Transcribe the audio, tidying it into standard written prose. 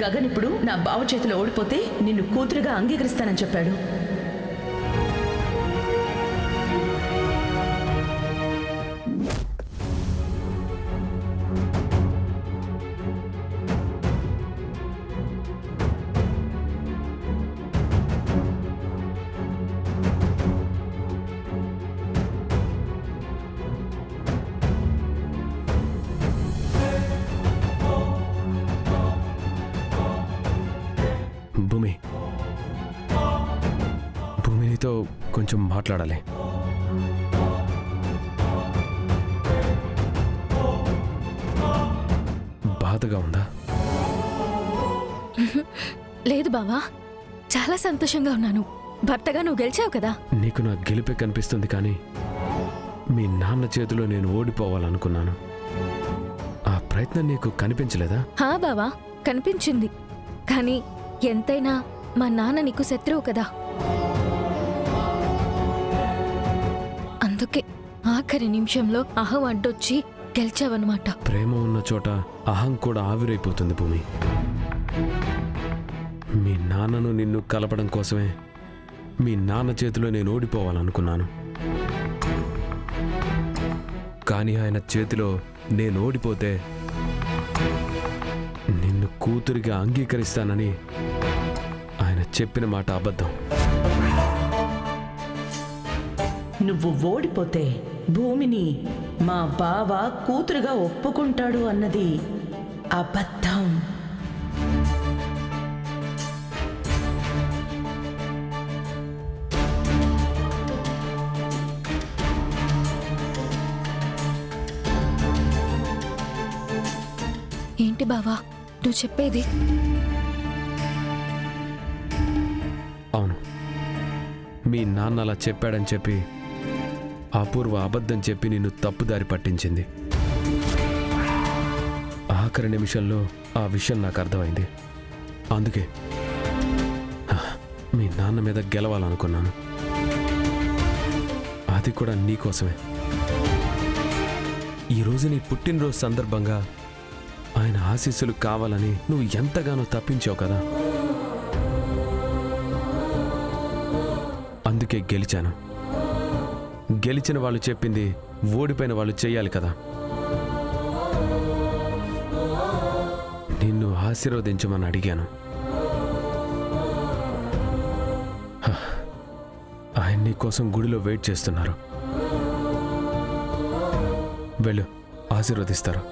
గగన్ ఇప్పుడు నా బావ చేతిలో ఓడిపోతే నిన్ను కూతురుగా అంగీకరిస్తానని చెప్పాడు. భూమినితో కొంచెం మాట్లాడాలి. బాధగా ఉందా? లేదు బావా, చాలా సంతోషంగా ఉన్నాను. భర్తగా నువ్వు గెలిచావు కదా. నీకు నా గెలిపే కనిపిస్తుంది, కానీ మీ నాన్న చేతిలో నేను ఓడిపోవాలనుకున్నాను. ఆ ప్రయత్నం నీకు కనిపించలేదా? హా బావా, కనిపించింది. కానీ ఎంతైనా మా నాన్న నీకు శత్రువు కదా. అందుకే ఆఖరి నిమిషంలో అహం అడ్డొచ్చి గెలిచావన్నమాట. ప్రేమ ఉన్న చోట అహం కూడా ఆవిరైపోతుంది భూమి. మీ నాన్నను నిన్ను కలపడం కోసమే మీ నాన్న చేతిలో నేను ఓడిపోవాలనుకున్నాను. కానీ ఆయన చేతిలో నేను ఓడిపోతే నిన్ను కూతురిగా అంగీకరిస్తానని ఆయన చెప్పిన మాట అబద్ధం. నువ్వు ఓడిపోతే భూమిని మా బావ కూతురుగా ఒప్పుకుంటాడు అన్నది అబద్ధం. ఏంటి బావా నువ్వు చెప్పేది? అవును, మీ నాన్న అలా చెప్పాడని చెప్పి అపూర్వ అబద్ధం చెప్పి నిన్ను తప్పుదారి పట్టించింది. ఆఖరి నిమిషంలో ఆ విషయం నాకు అర్థమైంది. అందుకే మీ నాన్న మీద గెలవాలనుకున్నాను. అది కూడా నీకోసమే. ఈరోజు నీ పుట్టినరోజు సందర్భంగా ఆయన ఆశీస్సులు కావాలని నువ్వు ఎంతగానో తప్పించావు కదా. అందుకే గెలిచాను. గెలిచిన వాళ్ళు చెప్పింది ఓడిపోయిన వాళ్ళు చెయ్యాలి కదా. నిన్ను ఆశీర్వదించమని అడిగాను. ఆయన నీ కోసం గుడిలో వెయిట్ చేస్తున్నారు. వెళ్ళు, ఆశీర్వదిస్తారు.